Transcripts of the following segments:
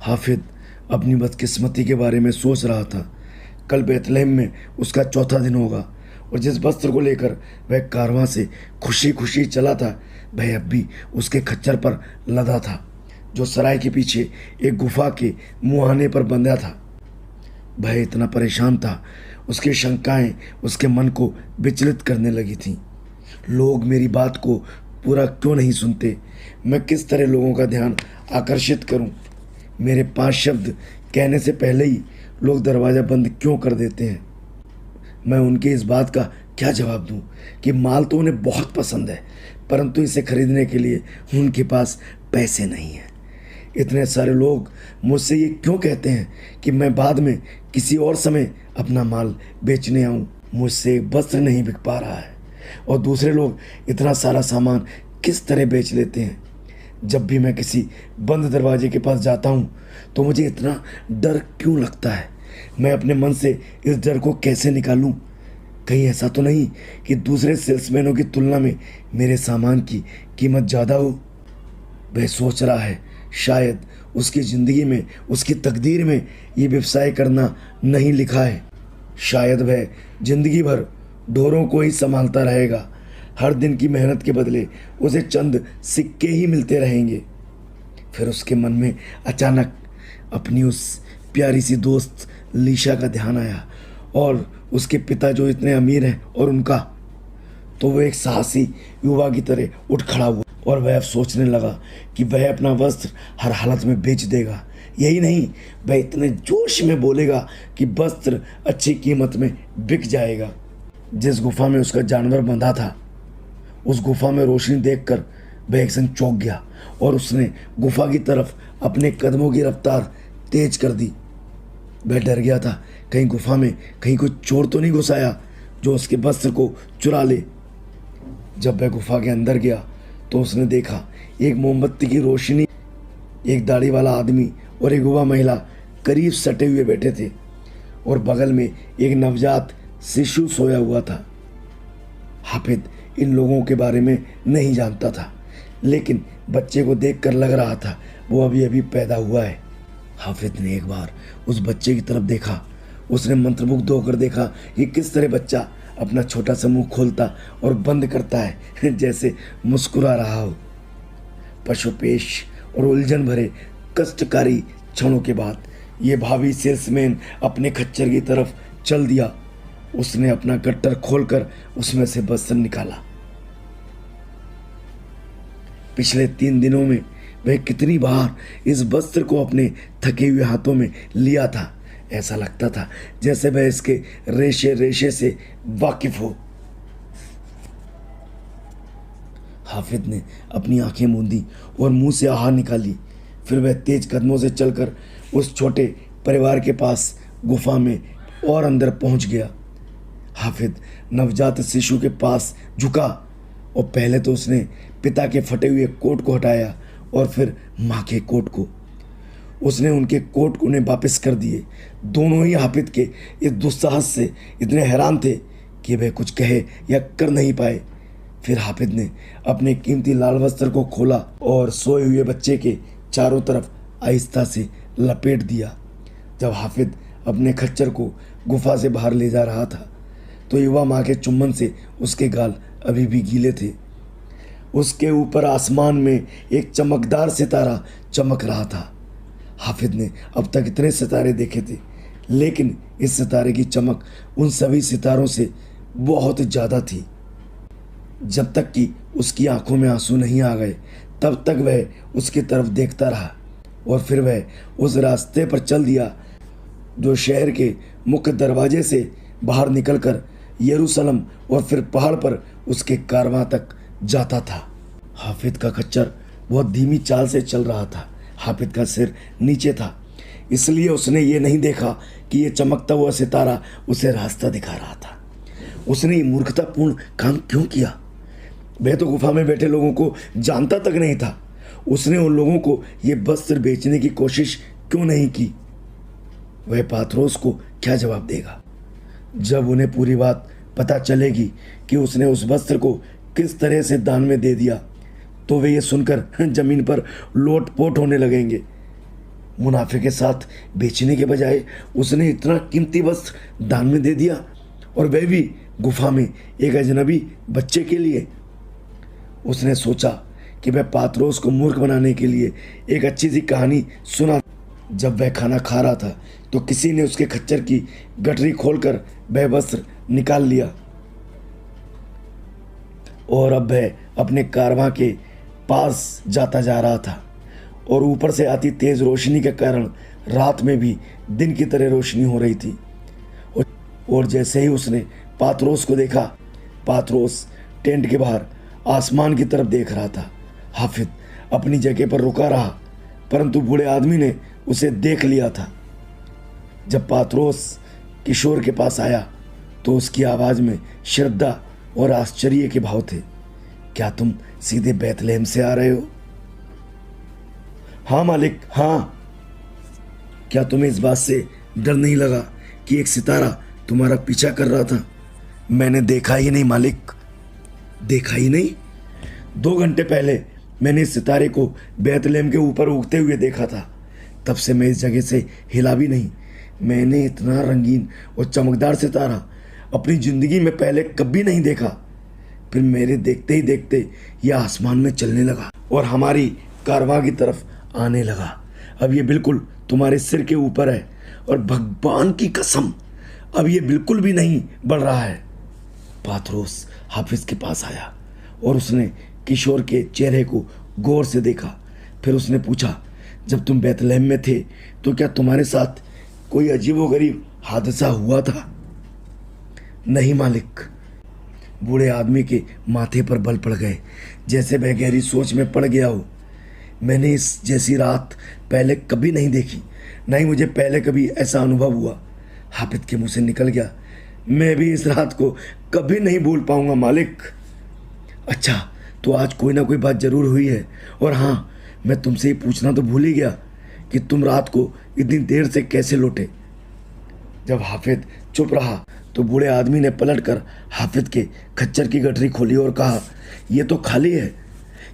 हाफिज अपनी बदकिस्मती के बारे में सोच रहा था। कल बैतलहम में उसका चौथा दिन होगा और जिस वस्त्र को लेकर वह कारवां से खुशी खुशी चला था वह अब भी उसके खच्चर पर लदा था, जो सराय के पीछे एक गुफा के मुहाने पर बंधा था। वह इतना परेशान था, उसकी शंकाएं उसके मन को विचलित करने लगी थीं। लोग मेरी बात को पूरा क्यों नहीं सुनते? मैं किस तरह लोगों का ध्यान आकर्षित करूं? मेरे 5 शब्द कहने से पहले ही लोग दरवाज़ा बंद क्यों कर देते हैं? मैं उनके इस बात का क्या जवाब दूं कि माल तो उन्हें बहुत पसंद है, परंतु इसे खरीदने के लिए उनके पास पैसे नहीं हैं। इतने सारे लोग मुझसे ये क्यों कहते हैं कि मैं बाद में किसी और समय अपना माल बेचने आऊं? मुझसे एक वस्त्र नहीं बिक पा रहा है और दूसरे लोग इतना सारा सामान किस तरह बेच लेते हैं। जब भी मैं किसी बंद दरवाजे के पास जाता हूँ तो मुझे इतना डर क्यों लगता है? मैं अपने मन से इस डर को कैसे निकालूं? कहीं ऐसा तो नहीं कि दूसरे सेल्समैनों की तुलना में मेरे सामान की कीमत ज़्यादा हो? वह सोच रहा है शायद उसकी ज़िंदगी में, उसकी तकदीर में ये व्यवसाय करना नहीं लिखा है। शायद वह जिंदगी भर ढोरों को ही संभालता रहेगा। हर दिन की मेहनत के बदले उसे चंद सिक्के ही मिलते रहेंगे। फिर उसके मन में अचानक अपनी उस प्यारी सी दोस्त लीशा का ध्यान आया और उसके पिता जो इतने अमीर हैं और उनका। तो वह एक साहसी युवा की तरह उठ खड़ा हुआ और वह अब सोचने लगा कि वह अपना वस्त्र हर हालत में बेच देगा। यही नहीं, वह इतने जोश में बोलेगा कि वस्त्र अच्छी कीमत में बिक जाएगा। जिस गुफा में उसका जानवर बंधा था, उस गुफा में रोशनी देखकर वह एक संग चौंक गया और उसने गुफा की तरफ अपने कदमों की रफ्तार तेज कर दी। वह डर गया था कहीं गुफा में कहीं कोई चोर तो नहीं घुस आया जो उसके वस्त्र को चुरा ले। जब वह गुफा के अंदर गया तो उसने देखा एक मोमबत्ती की रोशनी, एक दाढ़ी वाला आदमी और एक युवा महिला करीब सटे हुए बैठे थे और बगल में एक नवजात शिशु सोया हुआ था। हाफिज इन लोगों के बारे में नहीं जानता था, लेकिन बच्चे को देखकर लग रहा था वो अभी अभी पैदा हुआ है। हाफिज ने एक बार उस बच्चे की तरफ देखा। उसने मंत्रमुग्ध होकर देखा कि किस तरह बच्चा अपना छोटा सा मुंह खोलता और बंद करता है जैसे मुस्कुरा रहा हो। पशुपेश और उलझन भरे कष्टकारी क्षणों के बाद ये भावी सेल्समैन अपने खच्चर की तरफ चल दिया। उसने अपना गट्टर खोलकर उसमें से वस्त्र निकाला। पिछले 3 दिनों में वह कितनी बार इस वस्त्र को अपने थके हुए हाथों में लिया था। ऐसा लगता था जैसे वह इसके रेशे रेशे से वाकिफ हो। हाफिज ने अपनी आंखें मूंदी और मुंह से आहार निकाली। फिर वह तेज कदमों से चलकर उस छोटे परिवार के पास गुफा में और अंदर पहुंच गया। हाफिज नवजात शिशु के पास झुका और पहले तो उसने पिता के फटे हुए कोट को हटाया और फिर माँ के कोट को। उसने उनके कोट को उन्हें वापस कर दिए। दोनों ही हाफिज के इस दुस्साहस से इतने हैरान थे कि वह कुछ कहे या कर नहीं पाए। फिर हाफिज ने अपने कीमती लाल वस्त्र को खोला और सोए हुए बच्चे के चारों तरफ आहिस्ता से लपेट दिया। जब हाफिज अपने खच्चर को गुफा से बाहर ले जा रहा था तो युवा माँ के चुम्बन से उसके गाल अभी भी गीले थे। उसके ऊपर आसमान में एक चमकदार सितारा चमक रहा था। हाफिज ने अब तक इतने सितारे देखे थे, लेकिन इस सितारे की चमक उन सभी सितारों से बहुत ज़्यादा थी। जब तक कि उसकी आंखों में आंसू नहीं आ गए तब तक वह उसकी तरफ देखता रहा और फिर वह उस रास्ते पर चल दिया जो शहर के मुख्य दरवाजे से बाहर निकलकर यरूशलेम और फिर पहाड़ पर उसके कारवां तक जाता था। हाफिज का खच्चर बहुत धीमी चाल से चल रहा था। हाफिज का सिर नीचे था, इसलिए उसने ये नहीं देखा कि ये चमकता हुआ सितारा उसे रास्ता दिखा रहा था। उसने ये मूर्खतापूर्ण काम क्यों किया? वह तो गुफा में बैठे लोगों को जानता तक नहीं था। उसने उन लोगों को ये वस्त्र बेचने की कोशिश क्यों नहीं की? वह पाथरोस को क्या जवाब देगा? जब उन्हें पूरी बात पता चलेगी कि उसने उस वस्त्र को किस तरह से दान में दे दिया तो वे ये सुनकर जमीन पर लोटपोट होने लगेंगे। मुनाफे के साथ बेचने के बजाय उसने इतना कीमती वस्त्र दान में दे दिया, और वह भी गुफा में एक अजनबी बच्चे के लिए। उसने सोचा कि वह पात्रोस को मूर्ख बनाने के लिए एक अच्छी सी कहानी सुना। जब वह खाना खा रहा था तो किसी ने उसके खच्चर की गठरी खोलकर वह वस्त्र निकाल लिया, और अब वह अपने कारवां के पास जाता जा रहा था, और ऊपर से आती तेज रोशनी के कारण रात में भी दिन की तरह रोशनी हो रही थी। और जैसे ही उसने पात्रोस को देखा, पात्रोस टेंट के बाहर आसमान की तरफ देख रहा था। हाफिज अपनी जगह पर रुका रहा, परंतु बूढ़े आदमी ने उसे देख लिया था। जब पात्रोस किशोर के पास आया तो उसकी आवाज़ में श्रद्धा और आश्चर्य के भाव थे। क्या तुम सीधे बैतलहम से आ रहे हो? हाँ मालिक, हाँ। क्या तुम्हें इस बात से डर नहीं लगा कि एक सितारा तुम्हारा पीछा कर रहा था? मैंने देखा ही नहीं मालिक। देखा ही नहीं? 2 घंटे पहले मैंने इस सितारे को बैतलहम के ऊपर उगते हुए देखा था। तब से मैं इस जगह से हिला भी नहीं। मैंने इतना रंगीन और चमकदार सितारा अपनी ज़िंदगी में पहले कभी नहीं देखा। फिर मेरे देखते ही देखते यह आसमान में चलने लगा और हमारी कारवां की तरफ आने लगा। अब ये बिल्कुल तुम्हारे सिर के ऊपर है, और भगवान की कसम अब ये बिल्कुल भी नहीं बढ़ रहा है। पात्रोस हाफिज के पास आया और उसने किशोर के चेहरे को गौर से देखा। फिर उसने पूछा, जब तुम बैतलहम में थे तो क्या तुम्हारे साथ कोई अजीबोगरीब हादसा हुआ था? नहीं मालिक। बूढ़े आदमी के माथे पर बल पड़ गए, जैसे वह गहरी सोच में पड़ गया हो। मैंने इस जैसी रात पहले कभी नहीं देखी, नहीं मुझे पहले कभी ऐसा अनुभव हुआ। हाफिज के मुंह से निकल गया, मैं भी इस रात को कभी नहीं भूल पाऊंगा मालिक। अच्छा, तो आज कोई ना कोई बात जरूर हुई है। और हाँ, मैं तुमसे ये पूछना तो भूल ही गया कि तुम रात को इतनी देर से कैसे लौटे। जब हाफिज चुप रहा तो बूढ़े आदमी ने पलटकर हाफिज के खच्चर की गठरी खोली और कहा, यह तो खाली है।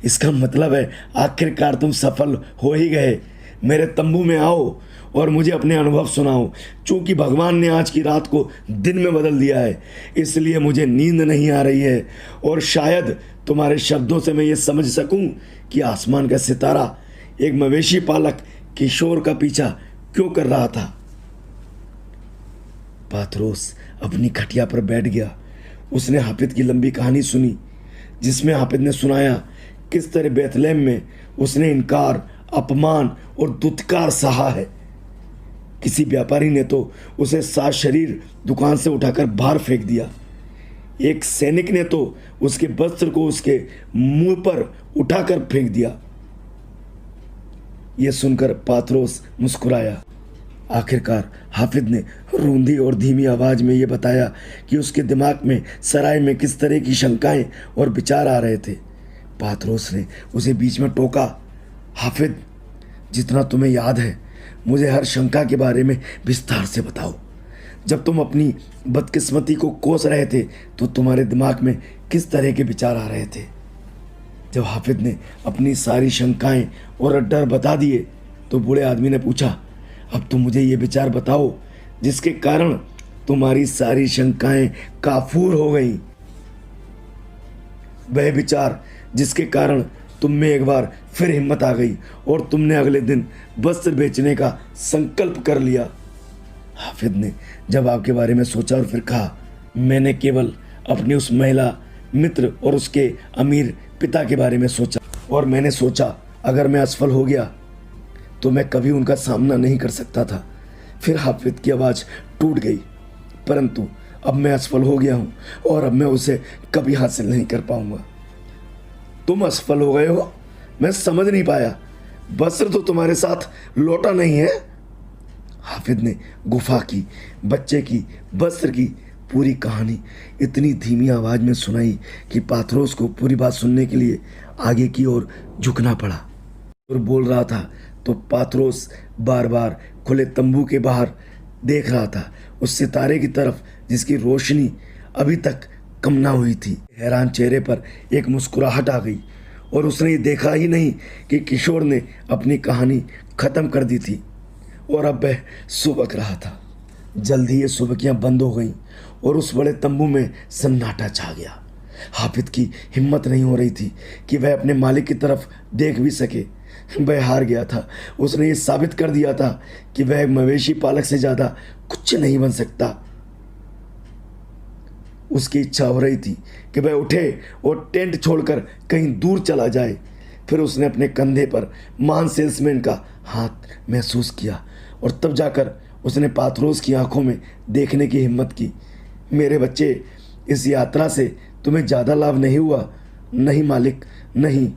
इसका मतलब है आखिरकार तुम सफल हो ही गए। मेरे तंबू में आओ और मुझे अपने अनुभव सुनाओ। चूंकि भगवान ने आज की रात को दिन में बदल दिया है, इसलिए मुझे नींद नहीं आ रही है, और शायद तुम्हारे शब्दों से मैं ये समझ सकूं कि आसमान का सितारा एक मवेशी पालक किशोर का पीछा क्यों कर रहा था। पात्रोस अपनी खटिया पर बैठ गया। उसने हाफिज की लंबी कहानी सुनी, जिसमें हाफिज ने सुनाया किस तरह बैतलहम में उसने इनकार, अपमान और दुत्कार सहा है। किसी व्यापारी ने तो उसे सात शरीर दुकान से उठाकर बाहर फेंक दिया। एक सैनिक ने तो उसके वस्त्र को उसके मुंह पर उठाकर फेंक दिया। यह सुनकर पात्रोस मुस्कुराया। आखिरकार हाफिज ने रूंधी और धीमी आवाज में यह बताया कि उसके दिमाग में सराय में किस तरह की शंकाएं और विचार आ रहे थे। पात्रोस ने उसे बीच में टोका, हाफिज, जितना तुम्हें याद है मुझे हर शंका के बारे में विस्तार से बताओ। जब तुम अपनी बदकिस्मती को कोस रहे थे तो तुम्हारे दिमाग में किस तरह के विचार आ रहे थे। जब हाफिज ने अपनी सारी शंकाएं और डर बता दिए तो बूढ़े आदमी ने पूछा, अब तुम मुझे ये विचार बताओ जिसके कारण तुम्हारी सारी शंकाएं काफूर हो गईं। वह विचार जिसके तुम में एक बार फिर हिम्मत आ गई और तुमने अगले दिन वस्त्र बेचने का संकल्प कर लिया। हाफिज ने जब आपके बारे में सोचा और फिर कहा, मैंने केवल अपनी उस महिला मित्र और उसके अमीर पिता के बारे में सोचा, और मैंने सोचा अगर मैं असफल हो गया तो मैं कभी उनका सामना नहीं कर सकता था। फिर हाफिज की आवाज़ टूट गई, परंतु अब मैं असफल हो गया हूँ और अब मैं उसे कभी हासिल नहीं कर पाऊंगा। तुम असफल हो गए हो? मैं समझ नहीं पाया। वस्त्र तो तुम्हारे साथ लौटा नहीं है। हाफिज ने गुफा की, बच्चे की, वस्त्र की पूरी कहानी इतनी धीमी आवाज में सुनाई कि पात्रोस को पूरी बात सुनने के लिए आगे की ओर झुकना पड़ा। और बोल रहा था तो पात्रोस बार बार खुले तंबू के बाहर देख रहा था, उस सितारे की तरफ जिसकी रोशनी अभी तक कम ना हुई थी। हैरान चेहरे पर एक मुस्कुराहट आ गई और उसने देखा ही नहीं कि किशोर ने अपनी कहानी खत्म कर दी थी। और अब वह सुबक रहा था। जल्दी ये सुबकियां बंद हो गईं और उस बड़े तंबू में सन्नाटा छा गया। हाफिज की हिम्मत नहीं हो रही थी कि वह अपने मालिक की तरफ देख भी सके। वह हार गया था। उसने ये साबित कर दिया था कि वह मवेशी पालक से ज़्यादा कुछ नहीं बन सकता। उसकी इच्छा हो रही थी कि वह उठे और टेंट छोड़कर कहीं दूर चला जाए। फिर उसने अपने कंधे पर महान सेल्समैन का हाथ महसूस किया और तब जाकर उसने पाथरोस की आंखों में देखने की हिम्मत की। मेरे बच्चे, इस यात्रा से तुम्हें ज़्यादा लाभ नहीं हुआ? नहीं मालिक, नहीं,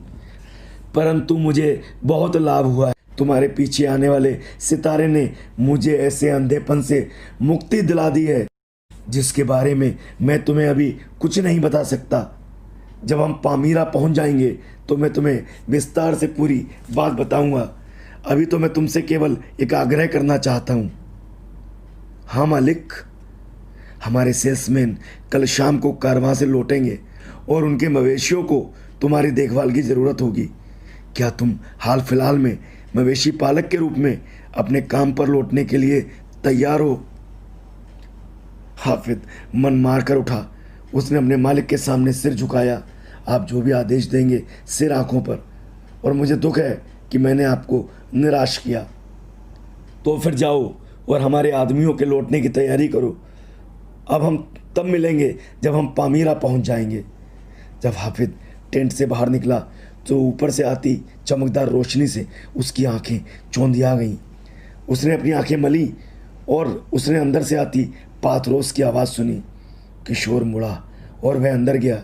परंतु मुझे बहुत लाभ हुआ है। तुम्हारे पीछे आने वाले सितारे ने मुझे ऐसे अंधेपन से मुक्ति दिला दी है जिसके बारे में मैं तुम्हें अभी कुछ नहीं बता सकता। जब हम पामीरा पहुंच जाएंगे तो मैं तुम्हें विस्तार से पूरी बात बताऊंगा। अभी तो मैं तुमसे केवल एक आग्रह करना चाहता हूं। हाँ मालिक, हमारे सेल्समैन कल शाम को कारवां से लौटेंगे और उनके मवेशियों को तुम्हारी देखभाल की ज़रूरत होगी। क्या तुम हाल फिलहाल में मवेशी पालक के रूप में अपने काम पर लौटने के लिए तैयार हो? हाफिज मन मार कर उठा। उसने अपने मालिक के सामने सिर झुकाया। आप जो भी आदेश देंगे, सिर आंखों पर। और मुझे दुख है कि मैंने आपको निराश किया। तो फिर जाओ और हमारे आदमियों के लौटने की तैयारी करो। अब हम तब मिलेंगे जब हम पामीरा पहुंच जाएंगे। जब हाफिज टेंट से बाहर निकला तो ऊपर से आती चमकदार रोशनी से उसकी आंखें चौंधिया गईं। उसने अपनी आंखें मली और उसने अंदर से आती पाथरोस की आवाज़ सुनी। किशोर मुड़ा और वह अंदर गया।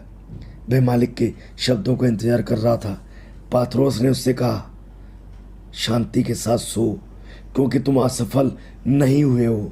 वह मालिक के शब्दों का इंतजार कर रहा था। पाथरोस ने उससे कहा, शांति के साथ सो, क्योंकि तुम असफल नहीं हुए हो।